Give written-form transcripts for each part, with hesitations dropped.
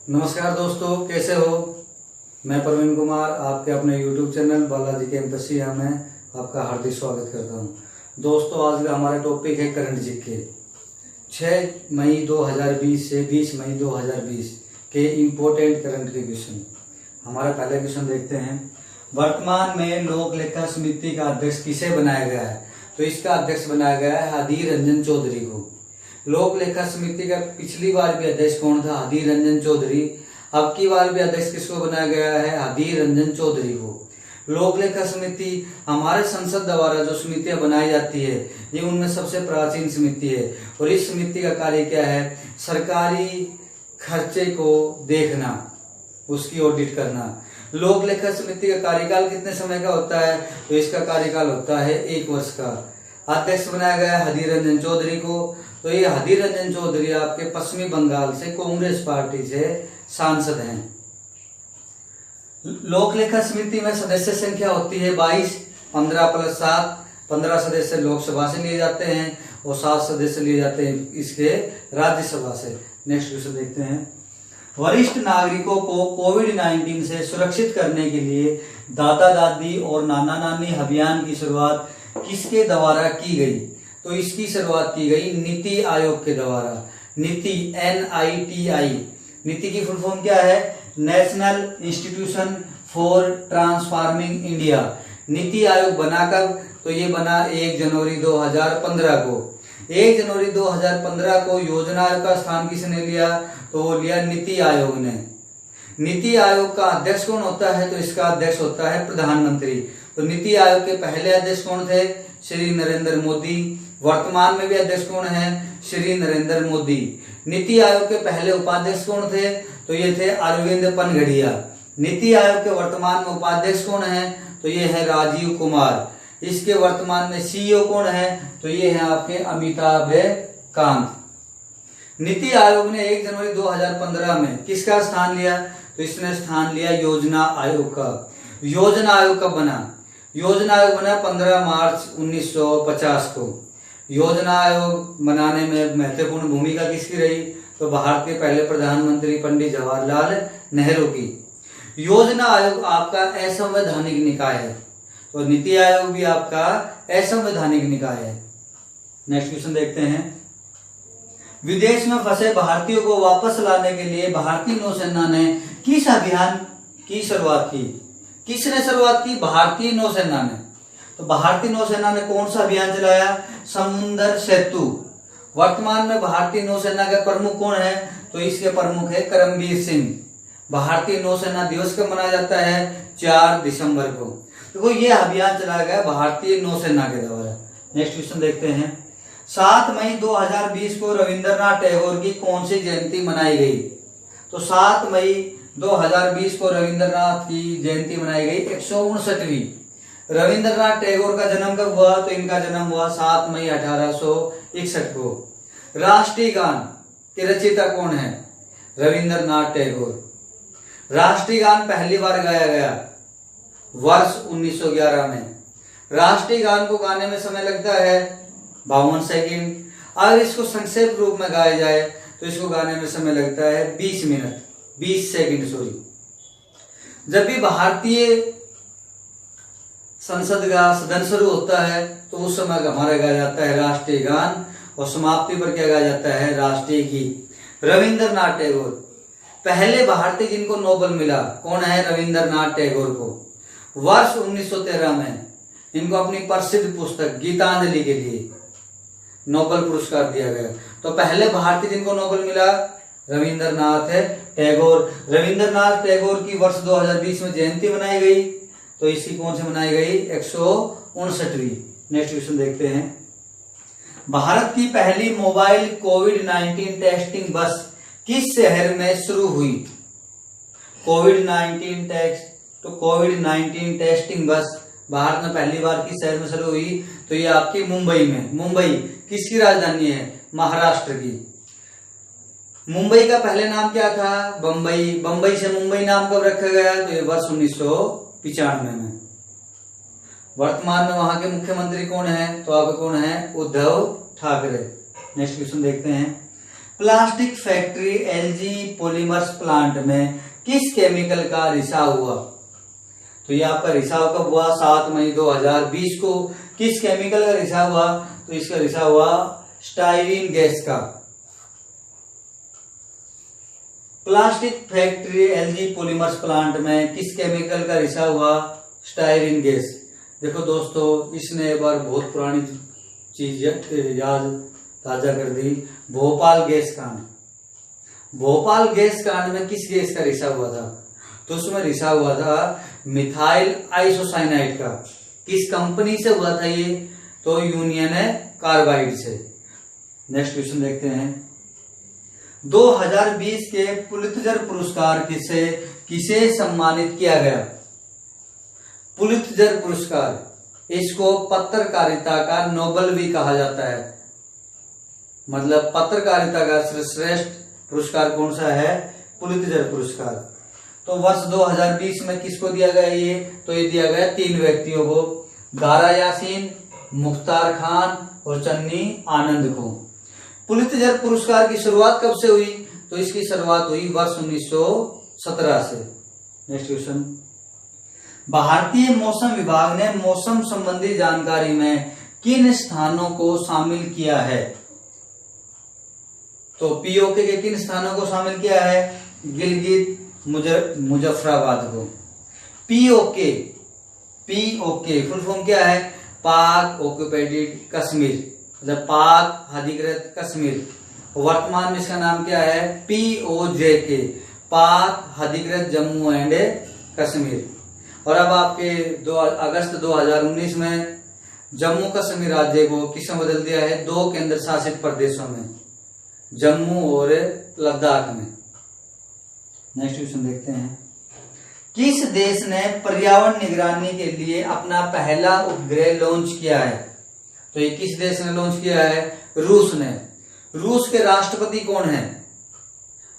नमस्कार दोस्तों, कैसे हो। मैं प्रवीण कुमार आपके अपने YouTube चैनल बालाजी कैंपसिया में आपका हार्दिक स्वागत करता हूं। दोस्तों, आज का हमारा टॉपिक है करंट जीके 6 मई 2020 से 20 मई 2020 के इम्पोर्टेंट करंट के क्वेश्चन। हमारा पहला क्वेश्चन देखते हैं। वर्तमान में लोक लेखा समिति का अध्यक्ष किसे बनाया गया है? तो इसका अध्यक्ष बनाया गया है अधीर रंजन चौधरी को। लोक लेखा समिति का पिछली बार भी अध्यक्ष कौन था? अधीर रंजन चौधरी। अब की बार भी अध्यक्ष किसको बनाया गया है? अधीर रंजन चौधरी को। लोक लेखा समिति हमारे संसद द्वारा जो समितियां बनाई जाती है, ये उनमें सबसे प्राचीन समिति है। और इस समिति का कार्य क्या है? सरकारी खर्चे को देखना, उसकी ऑडिट करना। लोक लेखा समिति का कार्यकाल कितने समय का होता है? तो इसका कार्यकाल होता है 1 वर्ष का। अध्यक्ष बनाया गया है अधीर रंजन चौधरी को। तो ये अधीर रंजन चौधरी आपके पश्चिमी बंगाल से कांग्रेस पार्टी से सांसद हैं। लोक लेखा समिति में सदस्य संख्या होती है 22। 15 + 7, 15 सदस्य लोकसभा से लिए जाते हैं और 7 सदस्य लिए जाते हैं इसके राज्यसभा से। नेक्स्ट क्वेश्चन देखते हैं। वरिष्ठ नागरिकों को कोविड-19 से सुरक्षित करने के लिए दादा दादी और नाना नानी अभियान की शुरुआत किसके द्वारा की गई? तो इसकी शुरुआत की गई नीति आयोग के द्वारा। नीति NITI। नीति की फुल फॉर्म क्या है? National institution for transforming India. NITI Aayog बना कब? तो ये बना 1 जनवरी 2015 को। 1 जनवरी 2015 को योजना आयोग का स्थान किसने लिया? तो वो लिया नीति आयोग ने। नीति आयोग का अध्यक्ष कौन होता है? तो इसका अध्यक्ष होता है प्रधानमंत्री। तो नीति आयोग के पहले अध्यक्ष कौन थे? श्री नरेंद्र मोदी। वर्तमान में भी अध्यक्ष कौन है? श्री नरेंद्र मोदी। नीति आयोग के पहले उपाध्यक्ष कौन थे? तो ये थे अरविंद पनघड़िया। नीति आयोग के वर्तमान में उपाध्यक्ष कौन है? तो ये है राजीव कुमार। इसके वर्तमान में CEO कौन है? तो ये है आपके अमिताभ कांत। नीति आयोग ने 1 जनवरी 2015 में किसका स्थान लिया? तो इसने स्थान लिया योजना आयोग का। योजना आयोग कब बना? योजना आयोग बना 15 मार्च 1950 को। योजना आयोग बनाने में महत्वपूर्ण भूमिका किसकी रही? तो भारत के पहले प्रधानमंत्री पंडित जवाहरलाल नेहरू की। योजना आयोग आपका असंवैधानिक निकाय है। तो नीति आयोग भी आपका असंवैधानिक निकाय है। नेक्स्ट क्वेश्चन देखते हैं। विदेश में फंसे भारतीयों को वापस लाने के लिए भारतीय नौसेना ने किस अभियान की शुरुआत की? किसने शुरुआत की? भारतीय नौसेना ने। तो भारतीय नौसेना ने कौन सा अभियान चलाया? समुद्र सेतु। वर्तमान में भारतीय नौसेना के प्रमुख कौन है? तो इसके प्रमुख है करमबीर सिंह। भारतीय नौसेना दिवस कब मनाया जाता है? 4 दिसंबर को। देखो, ये अभियान चलाया गया भारतीय नौसेना के द्वारा। नेक्स्ट क्वेश्चन देखते हैं। 7 मई 2020 को रविंद्रनाथ टैगोर की कौन सी जयंती मनाई गई? तो 7 मई 2020 को रविंद्रनाथ की जयंती मनाई गई 159वीं। रविंद्रनाथ टैगोर का जन्म कब हुआ? तो इनका जन्म हुआ 7 मई 1861 को। राष्ट्रीय गान के रचयिता कौन है? रविंद्रनाथ टैगोर। राष्ट्रीय गान पहली बार गाया गया वर्ष 1911 में। राष्ट्रीय गान को गाने में समय लगता है 52 सेकंड। अगर इसको संक्षेप रूप में गाया जाए तो इसको गाने में समय लगता है 20 सेकंड सॉरी। जब भी भारतीय संसद का सदन शुरू होता है तो उस समय हमारा गाया जाता है राष्ट्रीय गान और समाप्ति पर क्या गाया जाता है? राष्ट्रीय गीत। रविंद्रनाथ टैगोर पहले भारतीय जिनको नोबेल मिला कौन है? रविंद्रनाथ टैगोर को। वर्ष 1913 में इनको अपनी प्रसिद्ध पुस्तक गीतांजलि के लिए नोबेल पुरस्कार दिया गया। तो पहले भारतीय जिनको नोबेल मिला रविंद्रनाथ टैगोर। रविंद्रनाथ टैगोर की वर्ष 2020 में जयंती मनाई गई। तो इसकी कौन सी मनाई गई? 159वीं। नेक्स्ट क्वेश्चन देखते हैं। भारत की पहली मोबाइल कोविड-19 टेस्टिंग बस किस शहर में शुरू हुई? कोविड-19 टेस्टिंग बस भारत में पहली बार किस शहर में शुरू हुई? तो ये आपकी मुंबई में। मुंबई किसकी राजधानी है? महाराष्ट्र की। मुंबई का पहले नाम क्या था? बंबई। बंबई से मुंबई नाम कब रखा गया? तो ये वर्ष 1995 में। वर्तमान में वहां के मुख्यमंत्री कौन है? तो अब कौन है? उद्धव ठाकरे। नेक्स्ट क्वेश्चन देखते हैं। Plastic factory LG polymers plant में किस केमिकल का रिसाव हुआ? तो ये आपका रिसाव कब हुआ? 7 मई 2020 को। किस केमिकल का रिसाव हुआ? तो इसका रिसाव हुआ स्टाइरीन गैस का। Plastic factory LG polymers plant में किस केमिकल का रिसाव हुआ? Styrene gas. देखो दोस्तों, इसने एक बार बहुत पुरानी चीज याद ताजा कर दी। भोपाल गैस कांड। भोपाल गैस कांड में किस गैस का रिसाव हुआ था? तो उसमें रिसाव हुआ था मिथाइल आइसोसाइनाइड का। किस कंपनी से हुआ था ये? तो यूनियन कार्बाइड से। नेक्स्ट क्वेश्चन देखते हैं। 2020 के पुलित्जर पुरस्कार किसे सम्मानित किया गया? पुलित्जर पुरस्कार, इसको पत्रकारिता का नोबेल भी कहा जाता है। मतलब पत्रकारिता का श्रेष्ठ पुरस्कार कौन सा है? पुलित्जर पुरस्कार। तो वर्ष 2020 में किसको दिया गया ये? तो ये दिया गया 3 व्यक्तियों को, दारा यासीन, मुख्तार खान और चन्नी आनंद को। पुलित्जर पुरस्कार की शुरुआत कब से हुई? तो इसकी शुरुआत हुई वर्ष 1917 से। Next question. भारतीय मौसम विभाग ने मौसम संबंधी जानकारी में किन स्थानों को शामिल किया है? तो पीओके के किन स्थानों को शामिल किया है? गिलगित, मुजफ्फराबाद को। पीओके फुल फॉर्म क्या है? पाक ऑक्यूपाइड कश्मीर, मतलब पाक अधिकृत कश्मीर। वर्तमान में इसका नाम क्या है? पीओजेके, पाक अधिकृत जम्मू एंड कश्मीर। और अब आपके 2 अगस्त 2019 में जम्मू कश्मीर राज्य को किसमें बदल दिया है? 2 केंद्र शासित प्रदेशों में, जम्मू और लद्दाख में। नेक्स्ट क्वेश्चन देखते हैं। किस देश ने पर्यावरण निगरानी के लिए अपना पहला उपग्रह लॉन्च किया है? तो ये किस देश ने लॉन्च किया है? रूस ने। रूस के राष्ट्रपति कौन है?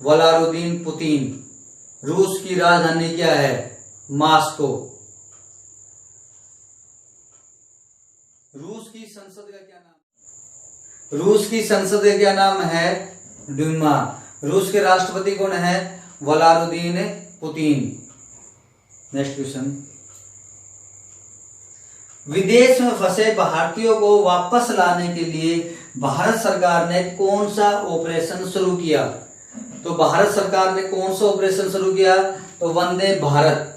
Vladimir Putin. रूस की राजधानी क्या है? मॉस्को। रूस की संसद का क्या नाम? रूस की संसद का क्या नाम है? डूमा। रूस के राष्ट्रपति कौन है? Vladimir Putin. Next question. विदेश में फंसे भारतीयों को वापस लाने के लिए भारत सरकार ने कौन सा ऑपरेशन शुरू किया? तो भारत सरकार ने कौन सा ऑपरेशन शुरू किया? तो वंदे भारत।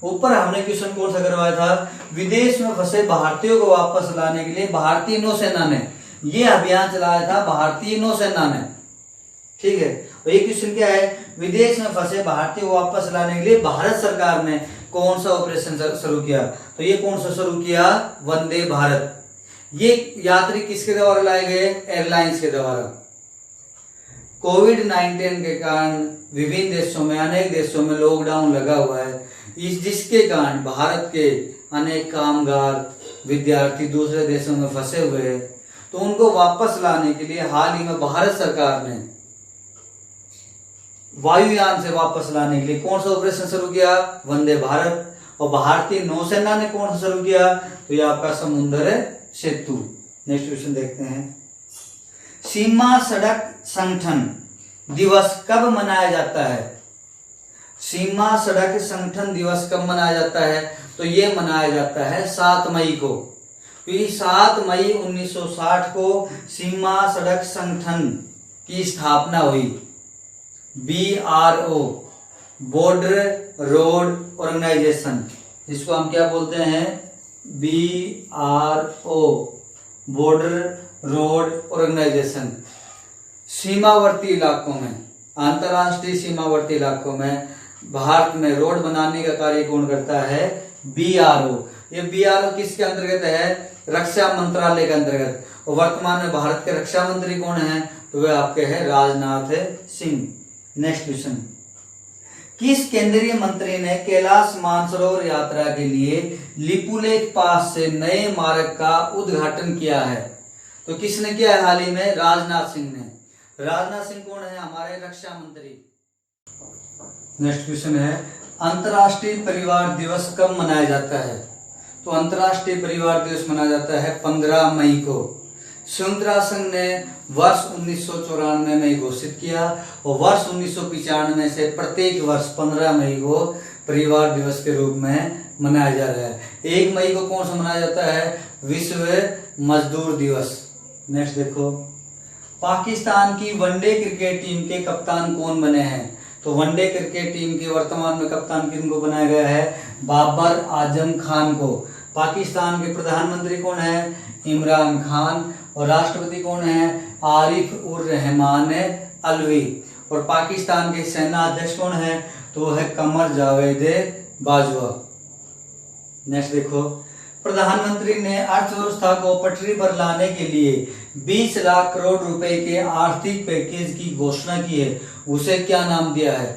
ऊपर हमने क्वेश्चन कौन सा करवाया था? विदेश में फंसे भारतीयों को वापस लाने के लिए भारतीय नौसेना ने ये अभियान चलाया था। भारतीय नौसेना ने, ठीक है। और ये क्वेश्चन क्या है? विदेश में फंसे भारतीयों को वापस लाने के लिए भारत सरकार ने कौन सा ऑपरेशन शुरू किया? तो ये कौन सा शुरू किया? वंदे भारत। ये यात्री किसके द्वारा लाए गए? एयरलाइंस के द्वारा। कोविड-19 के कारण विभिन्न देशों में, अनेक देशों में लॉकडाउन लगा हुआ है। जिसके कारण भारत के अनेक कामगार, विद्यार्थी दूसरे देशों में फंसे हुए हैं। तो उनको वापस लाने के लिए हाल ही में भारत सरकार ने वायुयान से वापस लाने के लिए कौन सा ऑपरेशन शुरू किया? वंदे भारत। और भारतीय नौसेना ने कौन सा शुरू किया? तो ये आपका समुद्र सेतु। नेक्स्ट क्वेश्चन देखते हैं। सीमा सड़क संगठन दिवस कब मनाया जाता है? सीमा सड़क संगठन दिवस कब मनाया जाता है? तो ये मनाया जाता है 7 मई को। तो 7 मई 1960 को सीमा सड़क संगठन की स्थापना हुई। BRO, border road organisation. इसको हम क्या बोलते हैं? BRO, border road organisation. सीमावर्ती इलाकों में, अंतरराष्ट्रीय सीमावर्ती इलाकों में भारत में रोड बनाने का कार्य कौन करता है? BRO। ये BRO किसके अंतर्गत है? रक्षा मंत्रालय के अंतर्गत। और वर्तमान में भारत के रक्षा मंत्री कौन है? तो वे आपके हैं राजनाथ सिंह। Next question. किस केंद्रीय मंत्री ने कैलाश मानसरोवर यात्रा के लिए लिपुलेख पास से नए मार्ग का उद्घाटन किया है? तो किसने किया है हाल ही में? राजनाथ सिंह ने। राजनाथ सिंह कौन है? हमारे रक्षा मंत्री। नेक्स्ट क्वेश्चन है, अंतर्राष्ट्रीय परिवार दिवस कब मनाया जाता है? तो अंतर्राष्ट्रीय परिवार दिवस मनाया जाता है 15 मई को। संयुक्त राष्ट्र संघ ने वर्ष 1994 में घोषित किया और वर्ष 1995 से प्रत्येक वर्ष 15 मई को परिवार दिवस के रूप में मनाया जा रहा है। 1 मई को कौन सा मनाया जाता है? विश्व मजदूर दिवस। नेक्स्ट देखो, पाकिस्तान की वनडे क्रिकेट टीम के कप्तान कौन बने हैं? तो वनडे क्रिकेट टीम के वर्तमान में कप्तान किनको बनाया गया है? बाबर आजम खान को। पाकिस्तान के प्रधानमंत्री कौन है? इमरान खान। और राष्ट्रपति कौन है? आरिफ उर रहमान अलवी। और पाकिस्तान के सेना अध्यक्ष कौन है? तो वो है कमर जावेद बाजवा। नेक्स्ट देखो, प्रधानमंत्री ने अर्थव्यवस्था को पटरी पर लाने के लिए 20 लाख करोड़ रुपए के आर्थिक पैकेज की घोषणा की है, उसे क्या नाम दिया है?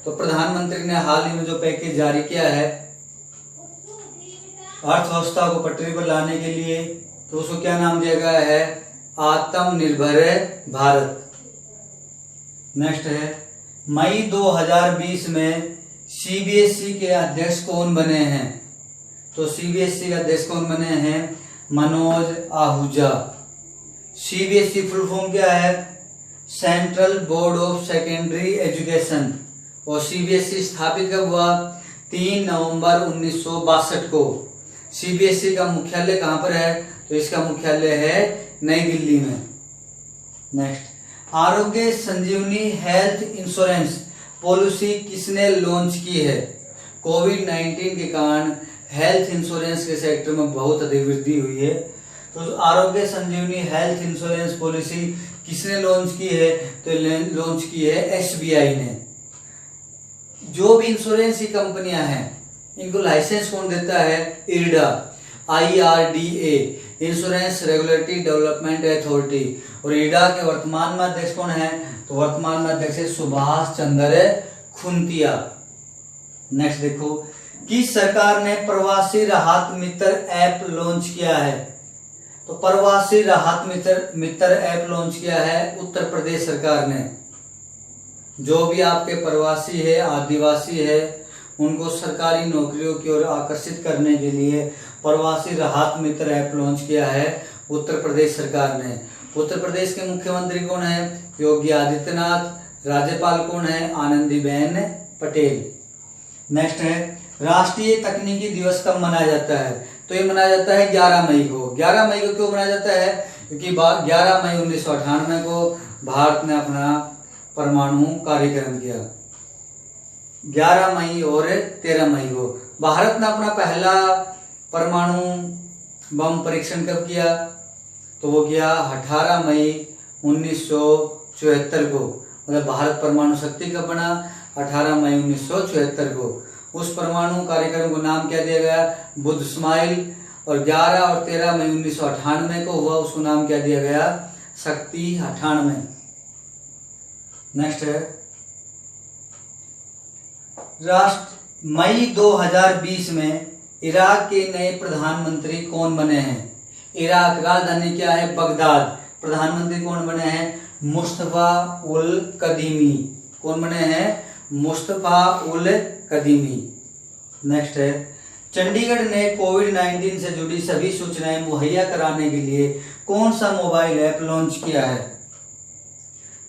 तो प्रधानमंत्री ने हाल ही में जो पैकेज जारी किया है अर्थव्यवस्था को पटरी पर लाने के लिए, तो उसको क्या नाम दिया गया है? आत्मनिर्भर भारत। नेक्स्ट है, मई 2020 में सीबीएसई के अध्यक्ष कौन बने हैं? तो सीबीएसई के अध्यक्ष कौन बने हैं? Manoj Ahuja. CBSE full form क्या है? Central board of secondary education. और सीबीएसई स्थापित कब हुआ? 3 नवंबर 1962 को। सीबीएसई का मुख्यालय कहां पर है? तो इसका मुख्यालय है नई दिल्ली में। नेक्स्ट, आरोग्य संजीवनी हेल्थ इंश्योरेंस पॉलिसी किसने लॉन्च की है? कोविड-19 के कारण हेल्थ इंश्योरेंस के सेक्टर में बहुत अधिक वृद्धि हुई है, तो आरोग्य संजीवनी हेल्थ इंश्योरेंस पॉलिसी किसने लॉन्च की है? तो लॉन्च की है एसबीआई ने। जो भी इंश्योरेंस की कंपनियां हैं इनको लाइसेंस कौन देता है? IRDA, IRDA, insurance regulatory development authority. और इरडा के वर्तमान में अध्यक्ष कौन है? तो वर्तमान में अध्यक्ष है सुभाष चंद्र खुंतिया। नेक्स्ट देखो, किस सरकार ने प्रवासी राहत मित्र ऐप लॉन्च किया है? तो प्रवासी राहत मित्र ऐप लॉन्च किया है उत्तर प्रदेश सरकार ने। जो भी आपके प्रवासी है, आदिवासी है, उनको सरकारी नौकरियों की ओर आकर्षित करने के लिए प्रवासी राहत मित्र ऐप लॉन्च किया है उत्तर प्रदेश सरकार ने। उत्तर प्रदेश के मुख्यमंत्री कौन है? योगी आदित्यनाथ। राज्यपाल कौन है? आनंदीबेन पटेल। नेक्स्ट है, राष्ट्रीय तकनीकी दिवस कब मनाया जाता है? तो ये मनाया जाता है 11 मई को। 11 मई को क्यों मनाया जाता है? क्योंकि 11 मई 1998 को भारत ने अपना परमाणु कार्यक्रम किया। 11 मई और 13 मई को भारत ने अपना पहला परमाणु बम परीक्षण कब किया? तो वो किया 18 मई 1974 को। मतलब भारत परमाणु शक्ति कब बना? 18 मई 1974 को। उस परमाणु कार्यक्रम को नाम क्या दिया गया? बुद्ध स्माइल। और 11 और 13 मई 1998 को हुआ, उसको नाम क्या दिया गया? शक्ति 98। नेक्स्ट है, मई 2020 में इराक के नए प्रधानमंत्री कौन बने हैं? इराक राजधानी क्या है? बगदाद। प्रधानमंत्री कौन बने हैं? मुस्तफा उल कदीमी। कौन बने हैं? मुस्तफा उल कदीमी। नेक्स्ट है, चंडीगढ़ ने कोविड-19 से जुड़ी सभी सूचनाएं मुहैया कराने के लिए कौन सा मोबाइल ऐप लॉन्च किया है?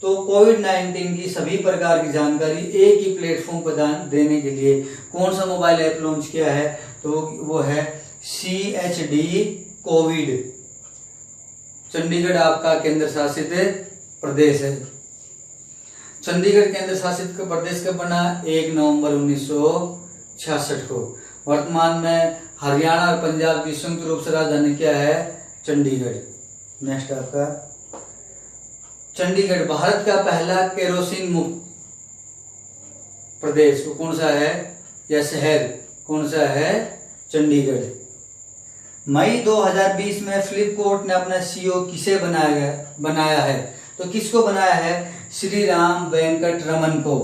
तो कोविड-19 की सभी प्रकार की जानकारी एक ही प्लेटफॉर्म पर देने के लिए कौन सा मोबाइल ऐप लॉन्च किया है? तो वो है CHD कोविड। चंडीगढ़ आपका केंद्र शासित प्रदेश है। चंडीगढ़ केंद्र शासित प्रदेश कब बना? 1 नवंबर 1966 को। वर्तमान में हरियाणा और पंजाब की संयुक्त रूप से राजधानी क्या है? चंडीगढ़। नेक्स्ट आपका, चंडीगढ़ भारत का पहला केरोसिन मुक्त प्रदेश कौन सा है या शहर कौन सा है? चंडीगढ़। मई 2020 में फ्लिपकार्ट ने अपना CEO किसे बनाया है? तो किसको बनाया है? श्री राम वेंकट रमन को।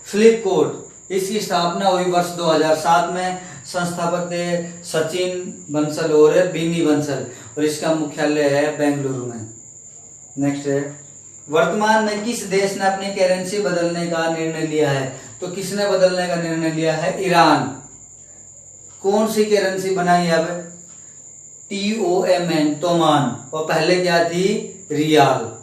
फ्लिपकार्ट इसकी स्थापना हुई वर्ष 2007 में। संस्थापक थे सचिन बंसल और बीनी बंसल और इसका मुख्यालय है बेंगलुरु में। नेक्स्ट है, वर्तमान में किस देश ने अपनी करेंसी बदलने का निर्णय लिया है? तो किसने बदलने का निर्णय लिया है? ईरान। कौन सी करेंसी बनाई है? अब TOMN, तोमान। और पहले क्या थी? रियाल।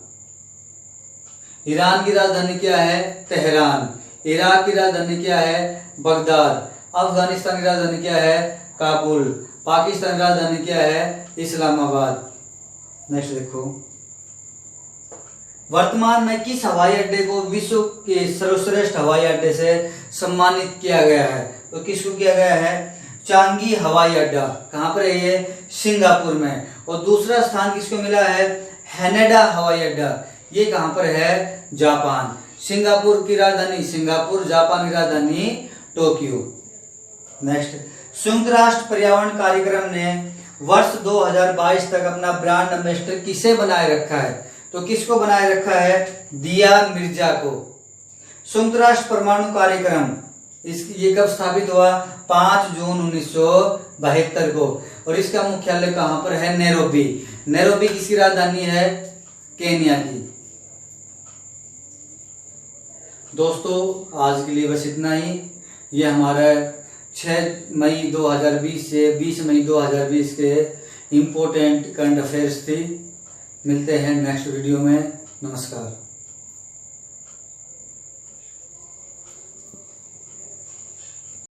ईरान की राजधानी क्या है? तेहरान। इराक की राजधानी क्या है? बगदाद। अफगानिस्तान की राजधानी क्या है? काबुल। पाकिस्तान की राजधानी क्या है? इस्लामाबाद। नेक्स्ट देखो, वर्तमान में किस हवाई अड्डे को विश्व के सर्वश्रेष्ठ हवाई अड्डे से सम्मानित किया गया है? तो किसको किया गया है? चांगी हवाई अड्डा। कहां पर है ये? सिंगापुर में। और दूसरा स्थान किसको मिला है? हैनेडा हवाई अड्डा। ये कहां पर है? जापान। सिंगापुर की राजधानी सिंगापुर, जापान की राजधानी टोक्यो। नेक्स्ट, संयुक्त राष्ट्र पर्यावरण कार्यक्रम ने वर्ष 2022 तक अपना ब्रांड एम्बेसडर किसे बनाए रखा है? तो किसको बनाए रखा है? दिया मिर्जा को। संयुक्त राष्ट्र परमाणु कार्यक्रम ये कब स्थापित हुआ? 5 जून 1972 को। और इसका मुख्यालय कहां पर है? नैरोबी। नैरोबी किसकी राजधानी है? केन्या की। दोस्तों आज के लिए बस इतना ही। ये हमारा 6 मई 2020 से 20 मई 2020 के इम्पोर्टेंट करंट अफेयर्स थी। मिलते हैं नेक्स्ट वीडियो में। नमस्कार।